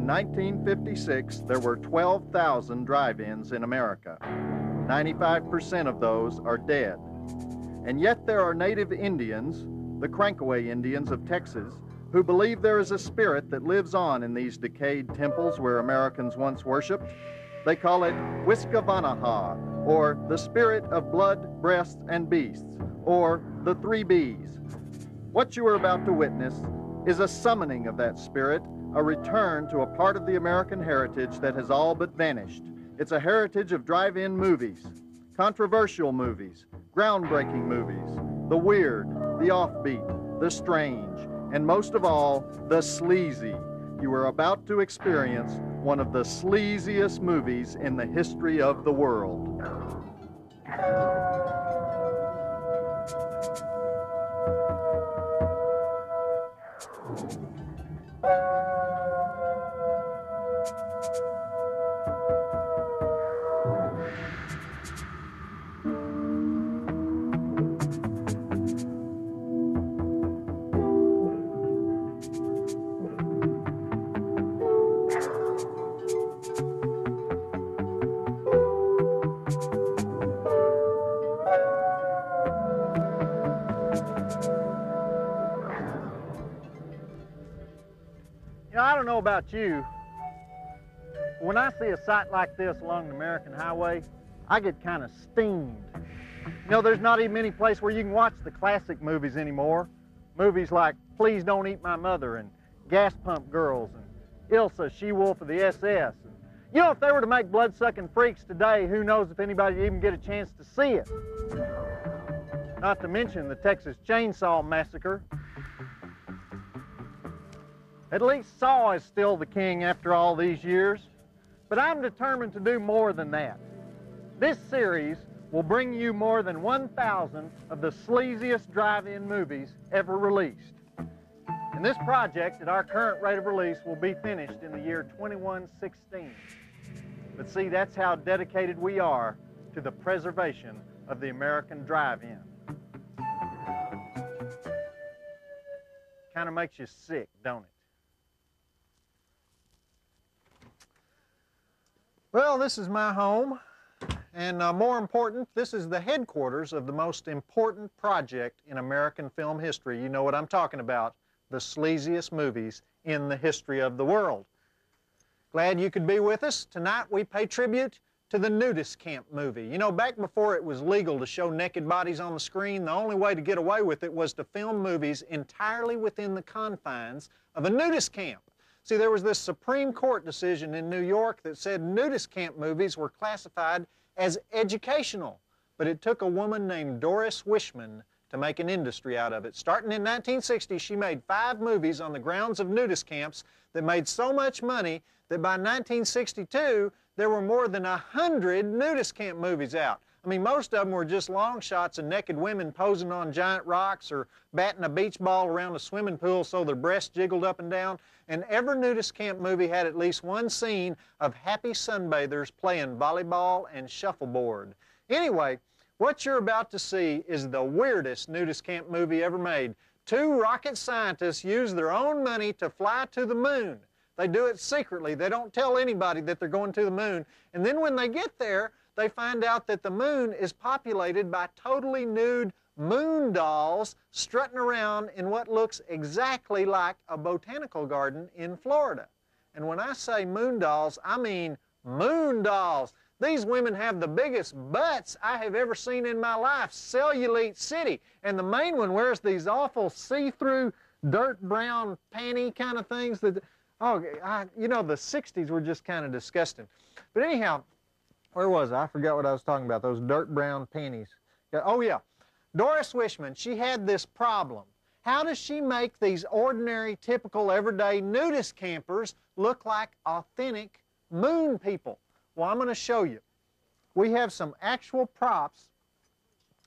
In 1956, there were 12,000 drive-ins in America. 95% of those are dead. And yet there are native Indians, the Crankaway Indians of Texas, who believe there is a spirit that lives on in these decayed temples where Americans once worshiped. They call it Wiskavanaha, or the spirit of blood, breasts, and beasts, or the 3 Bs. What you are about to witness is a summoning of that spirit, a return to a part of the American heritage that has all but vanished. It's a heritage of drive-in movies, controversial movies, groundbreaking movies, the weird, the offbeat, the strange, and most of all, the sleazy. You are about to experience one of the sleaziest movies in the history of the world. You know, I don't know about you, but when I see a sight like this along the American highway, I get kind of steamed. You know, there's not even any place where you can watch the classic movies anymore. Movies like Please Don't Eat My Mother and Gas Pump Girls and Ilsa, She-Wolf of the SS. And, you know, if they were to make Blood-Sucking Freaks today, who knows if anybody would even get a chance to see it. Not to mention the Texas Chainsaw Massacre. At least Saw is still the king after all these years, but I'm determined to do more than that. This series will bring you more than 1,000 of the sleaziest drive-in movies ever released. And this project, at our current rate of release, will be finished in the year 2116. But see, that's how dedicated we are to the preservation of the American drive-in. Kind of makes you sick, don't it? Well, this is my home, and more important, this is the headquarters of the most important project in American film history. You know what I'm talking about, the sleaziest movies in the history of the world. Glad you could be with us. Tonight we pay tribute to the Nudist camp movie. You know, back before it was legal to show naked bodies on the screen, the only way to get away with it was to film movies entirely within the confines of a nudist camp. See, there was this Supreme Court decision in New York that said nudist camp movies were classified as educational, but it took a woman named Doris Wishman to make an industry out of it. Starting in 1960, she made 5 movies on the grounds of nudist camps that made so much money that by 1962, there were more than 100 nudist camp movies out. I mean, most of them were just long shots of naked women posing on giant rocks or batting a beach ball around a swimming pool so their breasts jiggled up and down. And every nudist camp movie had at least one scene of happy sunbathers playing volleyball and shuffleboard. Anyway, what you're about to see is the weirdest nudist camp movie ever made. 2 rocket scientists use their own money to fly to the moon. They do it secretly. They don't tell anybody that they're going to the moon. And then when they get there, they find out that the moon is populated by totally nude moon dolls strutting around in what looks exactly like a botanical garden in Florida. And when I say moon dolls, I mean moon dolls. These women have the biggest butts I have ever seen in my life, Cellulite City. And the main one wears these awful see-through dirt brown panty kind of things that, you know, the 60s were just kind of disgusting. But anyhow, where was I? I forgot what I was talking about, those dirt brown panties. Oh yeah, Doris Wishman, she had this problem. How does she make these ordinary, typical, everyday nudist campers look like authentic moon people? Well, I'm going to show you. We have some actual props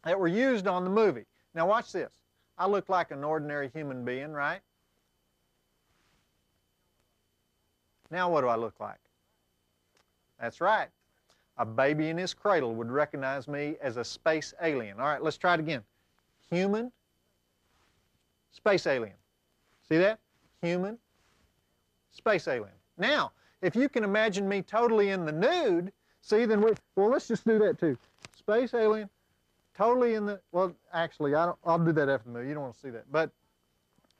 that were used on the movie. Now watch this. I look like an ordinary human being, right? Now what do I look like? That's right. A baby in his cradle would recognize me as a space alien. All right, let's try it again. Human, space alien. See that? Human, space alien. Now, if you can imagine me totally in the nude, see, then well, let's just do that too. Space alien, totally in the, well, actually, I'll do that after the movie. You don't want to see that. But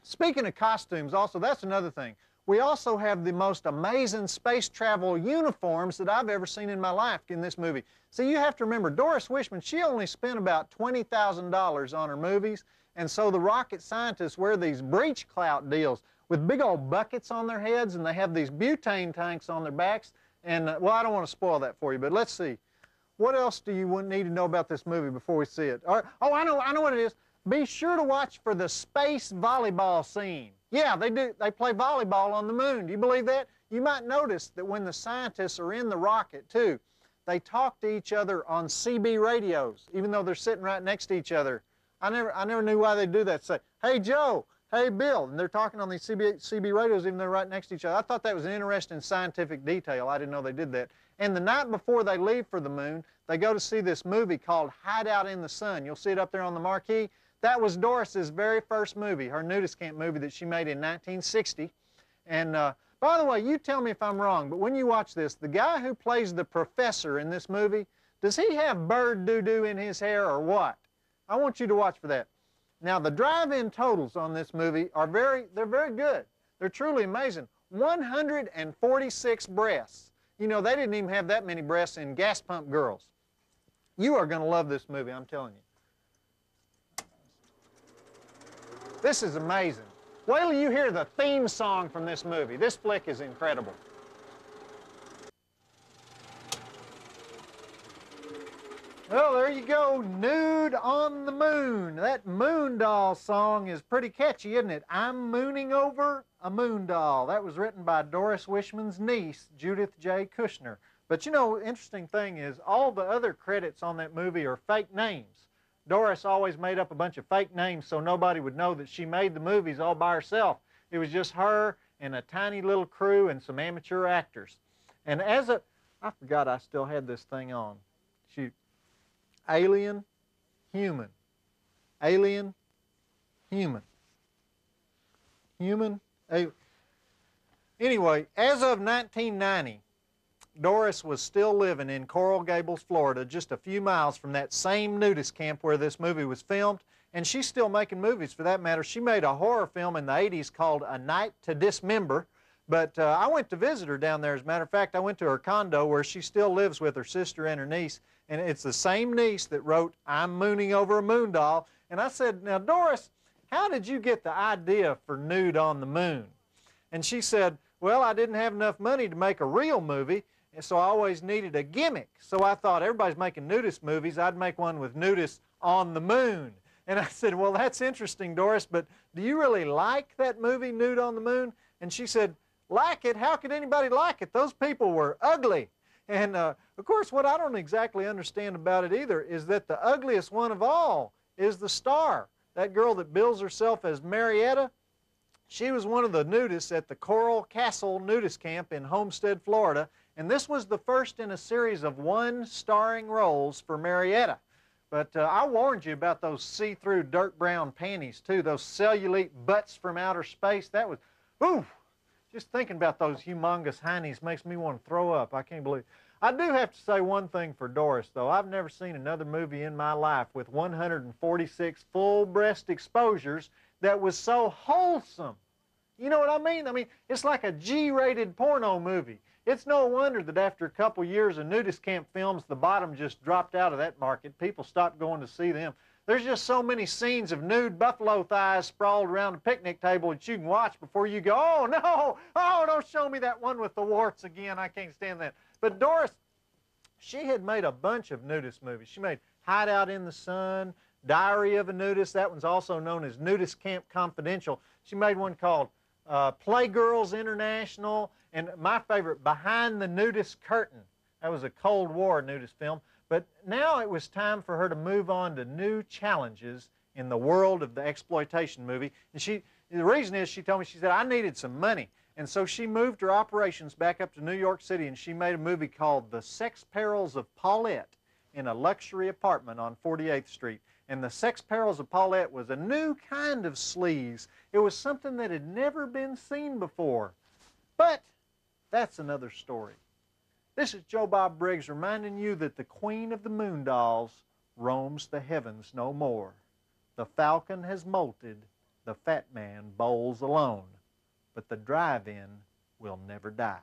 speaking of costumes, also, that's another thing. We also have the most amazing space travel uniforms that I've ever seen in my life in this movie. See, you have to remember, Doris Wishman, she only spent about $20,000 on her movies, and so the rocket scientists wear these breech clout deals with big old buckets on their heads, and they have these butane tanks on their backs. And, well, I don't want to spoil that for you, but let's see. What else do you need to know about this movie before we see it? Oh, I know what it is. Be sure to watch for the space volleyball scene. Yeah, they do. They play volleyball on the moon. Do you believe that? You might notice that when the scientists are in the rocket, too, they talk to each other on CB radios, even though they're sitting right next to each other. I never knew why they do that. Say, hey, Joe, hey, Bill. And they're talking on these CB radios, even though they're right next to each other. I thought that was an interesting scientific detail. I didn't know they did that. And the night before they leave for the moon, they go to see this movie called Hideout in the Sun. You'll see it up there on the marquee. That was Doris's very first movie, her nudist camp movie that she made in 1960. And by the way, you tell me if I'm wrong, but when you watch this, the guy who plays the professor in this movie, does he have bird doo-doo in his hair or what? I want you to watch for that. Now, the drive-in totals on this movie are they're very good. They're truly amazing. 146 breasts. You know, they didn't even have that many breasts in Gas Pump Girls. You are going to love this movie, I'm telling you. This is amazing. Wait till you hear the theme song from this movie. This flick is incredible. Well, there you go, Nude on the Moon. That moon doll song is pretty catchy, isn't it? I'm mooning over a moon doll. That was written by Doris Wishman's niece, Judith J. Kushner. But you know, interesting thing is, all the other credits on that movie are fake names. Doris always made up a bunch of fake names so nobody would know that she made the movies all by herself. It was just her and a tiny little crew and some amateur actors. And I forgot I still had this thing on. Shoot. Alien, human. Alien, human. Human, alien. Anyway, as of 1990, Doris was still living in Coral Gables, Florida, just a few miles from that same nudist camp where this movie was filmed, and she's still making movies for that matter. She made a horror film in the 80s called A Night to Dismember, but I went to visit her down there. As a matter of fact, I went to her condo where she still lives with her sister and her niece, and it's the same niece that wrote I'm Mooning Over a Moon Doll. And I said, now, Doris, how did you get the idea for Nude on the Moon? And she said, well, I didn't have enough money to make a real movie, and so I always needed a gimmick. So I thought, everybody's making nudist movies, I'd make one with nudists on the moon. And I said, well, that's interesting, Doris, but do you really like that movie, Nude on the Moon? And she said, like it? How could anybody like it? Those people were ugly. And of course, what I don't exactly understand about it either is that the ugliest one of all is the star. That girl that bills herself as Marietta, she was one of the nudists at the Coral Castle Nudist Camp in Homestead, Florida. And this was the first in a series of 1 starring roles for Marietta. But I warned you about those see-through dirt brown panties, too. Those cellulite butts from outer space. That was, ooh, just thinking about those humongous heinies makes me want to throw up. I can't believe it. I do have to say one thing for Doris, though. I've never seen another movie in my life with 146 full breast exposures that was so wholesome. You know what I mean? I mean, it's like a G-rated porno movie. It's no wonder that after a couple years of nudist camp films, the bottom just dropped out of that market. People stopped going to see them. There's just so many scenes of nude buffalo thighs sprawled around a picnic table that you can watch before you go, oh, no, oh, don't show me that one with the warts again. I can't stand that. But Doris, she had made a bunch of nudist movies. She made Hideout in the Sun, Diary of a Nudist. That one's also known as Nudist Camp Confidential. She made one called Playgirls International, and my favorite, Behind the Nudist Curtain. That was a Cold War nudist film. But now it was time for her to move on to new challenges in the world of the exploitation movie. And the reason is, she told me, she said, I needed some money. And so she moved her operations back up to New York City, and she made a movie called The Sex Perils of Paulette in a luxury apartment on 48th Street. And The Sex Perils of Paulette was a new kind of sleaze. It was something that had never been seen before. But That's another story. This is Joe Bob Briggs reminding you that the Queen of the Moon Dolls roams the heavens no more. The falcon has molted, the fat man bowls alone, but the drive-in will never die.